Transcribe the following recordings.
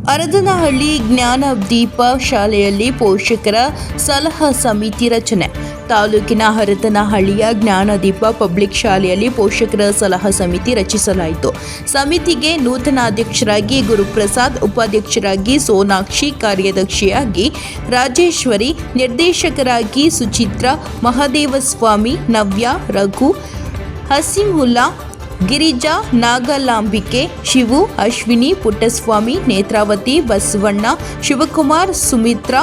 ಅರದನಹಳ್ಳಿ ಜ್ಞಾನದೀಪ ಶಾಲೆಯಲ್ಲಿ ಪೋಷಕರ ಸಲಹಾ ಸಮಿತಿ ರಚನೆ. ತಾಲೂಕಿನ ಹರದನಹಳ್ಳಿಯ ಜ್ಞಾನದೀಪ ಪಬ್ಲಿಕ್ ಶಾಲೆಯಲ್ಲಿ ಪೋಷಕರ ಸಲಹಾ ಸಮಿತಿ ರಚಿಸಲಾಯಿತು. ಸಮಿತಿಗೆ ನೂತನ ಅಧ್ಯಕ್ಷರಾಗಿ ಗುರುಪ್ರಸಾದ್, ಉಪಾಧ್ಯಕ್ಷರಾಗಿ ಸೋನಾಕ್ಷಿ, ಕಾರ್ಯದರ್ಶಿಯಾಗಿ ರಾಜೇಶ್ವರಿ, ನಿರ್ದೇಶಕರಾಗಿ ಸುಚಿತ್ರಾ, ಮಹದೇವಸ್ವಾಮಿ, ನವ್ಯ, ರಘು, ಹಸೀಮುಲ್ಲಾ, ಗಿರಿಜಾ, ನಾಗಲಾಂಬಿಕೆ, ಶಿವು, ಅಶ್ವಿನಿ, ಪುಟ್ಟಸ್ವಾಮಿ, ನೇತ್ರಾವತಿ, ಬಸವಣ್ಣ, ಶಿವಕುಮಾರ್, ಸುಮಿತ್ರಾ,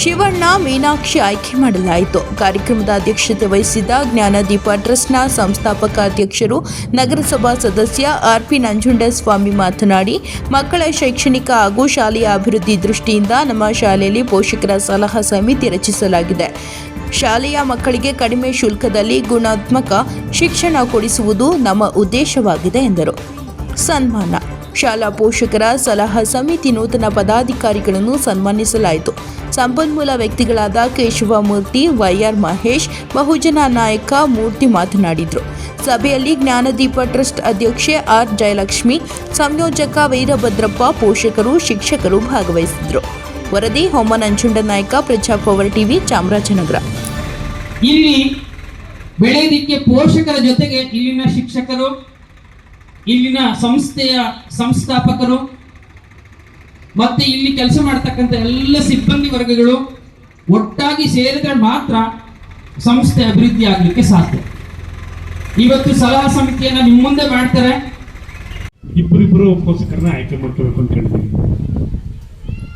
ಶಿವಣ್ಣ, ಮೀನಾಕ್ಷಿ ಆಯ್ಕೆ ಮಾಡಲಾಯಿತು. ಕಾರ್ಯಕ್ರಮದ ಅಧ್ಯಕ್ಷತೆ ವಹಿಸಿದ್ದ ಜ್ಞಾನದೀಪ ಟ್ರಸ್ಟ್ನ ಸಂಸ್ಥಾಪಕ ಅಧ್ಯಕ್ಷರು ನಗರಸಭಾ ಸದಸ್ಯ ಆರ್.ಪಿ. ನಂಜುಂಡಸ್ವಾಮಿ ಮಾತನಾಡಿ, ಮಕ್ಕಳ ಶೈಕ್ಷಣಿಕ ಹಾಗೂ ಶಾಲೆಯ ಅಭಿವೃದ್ಧಿ ದೃಷ್ಟಿಯಿಂದ ನಮ್ಮ ಶಾಲೆಯಲ್ಲಿ ಪೋಷಕರ ಸಲಹಾ ಸಮಿತಿ ರಚಿಸಲಾಗಿದೆ. ಶಾಲೆಯ ಮಕ್ಕಳಿಗೆ ಕಡಿಮೆ ಶುಲ್ಕದಲ್ಲಿ ಗುಣಾತ್ಮಕ ಶಿಕ್ಷಣ ಕೊಡಿಸುವುದು ನಮ್ಮ ಉದ್ದೇಶವಾಗಿದೆ ಎಂದರು. ಸನ್ಮಾನ. ಶಾಲಾ ಪೋಷಕರ ಸಲಹಾ ಸಮಿತಿ ನೂತನ ಪದಾಧಿಕಾರಿಗಳನ್ನು ಸನ್ಮಾನಿಸಲಾಯಿತು. ಸಂಪನ್ಮೂಲ ವ್ಯಕ್ತಿಗಳಾದ ಕೇಶವಮೂರ್ತಿ, ವೈಆರ್ ಮಹೇಶ್, ಬಹುಜನ ನಾಯಕ ಮೂರ್ತಿ ಮಾತನಾಡಿದರು. ಸಭೆಯಲ್ಲಿ ಜ್ಞಾನದೀಪ ಟ್ರಸ್ಟ್ ಅಧ್ಯಕ್ಷೆ ಆರ್. ಜಯಲಕ್ಷ್ಮಿ, ಸಂಯೋಜಕ ವೀರಭದ್ರಪ್ಪ, ಪೋಷಕರು, ಶಿಕ್ಷಕರು ಭಾಗವಹಿಸಿದರು. ವರದಿ ಹೋಮ ನಂಜುಂಡನಾಯಕ, ಪ್ರಜಾಪವರ್ ಟಿವಿ, ಚಾಮರಾಜನಗರ. ಇಲ್ಲಿ ಬೆಳೆಯೋದಿಕ್ಕೆ ಪೋಷಕರ ಜೊತೆಗೆ ಇಲ್ಲಿನ ಶಿಕ್ಷಕರು, ಇಲ್ಲಿನ ಸಂಸ್ಥೆಯ ಸಂಸ್ಥಾಪಕರು ಮತ್ತೆ ಇಲ್ಲಿ ಕೆಲಸ ಮಾಡ್ತಕ್ಕಂಥ ಎಲ್ಲ ಸಿಬ್ಬಂದಿ ವರ್ಗಗಳು ಒಟ್ಟಾಗಿ ಸೇರಿದ್ರೆ ಮಾತ್ರ ಸಂಸ್ಥೆ ಅಭಿವೃದ್ಧಿ ಆಗಲಿಕ್ಕೆ ಸಾಧ್ಯ. ಇವತ್ತು ಸಲಹಾ ಸಮಿತಿಯನ್ನ ನಿಮ್ಮ ಮುಂದೆ ಮಾಡ್ತಾರೆ. ಇಬ್ಬರಿಬ್ಬರು ಪೋಷಕರನ್ನ ಆಯ್ಕೆ ಮಾಡ್ಕೋಬೇಕು ಅಂತ ಹೇಳಿದ್ವಿ.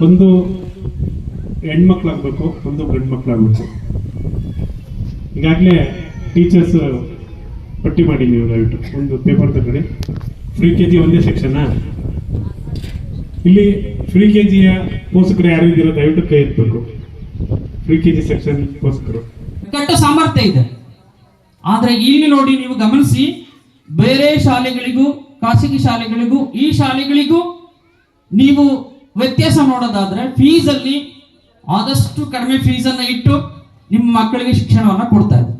ಒಂದು ಹೆಣ್ಮಕ್ಳಾಗಬೇಕು, ಒಂದು ಗಂಡು ಮಕ್ಕಳಾಗಬೇಕು. ಈಗಾಗಲೇ ಟೀಚರ್ಸ್ ಪಟ್ಟಿ ಮಾಡಿ ನೀವು ದಯವಿಟ್ಟು ಒಂದು ಪೇಪರ್ ತಗೊಳ್ಳಿ. ಫ್ರೀ ಕೆ ಜಿ ಒಂದೇ ಸೆಕ್ಷನ್. ಇಲ್ಲಿ ಫ್ರೀ ಕೆ ಜಿಯ ಪೋಷಕರು ಯಾರು ಇದ್ದೀರೋ ದಯವಿಟ್ಟು ಕೈ ಎತ್ತಬೇಕು. ಫ್ರೀ ಕೆ ಜಿ ಸೆಕ್ಷನ್ ಪೋಷಕರು ಕಟ್ಟ ಸಾಮರ್ಥ್ಯ ಇದೆ. ಆದರೆ ಇಲ್ಲಿ ನೋಡಿ, ನೀವು ಗಮನಿಸಿ, ಬೇರೆ ಶಾಲೆಗಳಿಗೂ ಖಾಸಗಿ ಶಾಲೆಗಳಿಗೂ ಈ ಶಾಲೆಗಳಿಗೂ ನೀವು ವ್ಯತ್ಯಾಸ ನೋಡೋದಾದ್ರೆ ಫೀಸ್ ಅಲ್ಲಿ ಆದಷ್ಟು ಕಡಿಮೆ ಫೀಸ್ ಅನ್ನ ಇಟ್ಟು ನಿಮ್ಮ ಮಕ್ಕಳಿಗೆ ಶಿಕ್ಷಣವನ್ನ ಕೊಡ್ತಾ ಇದೆ.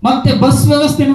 ಮತ್ತೆ ಬಸ್ ವ್ಯವಸ್ಥೆನೂ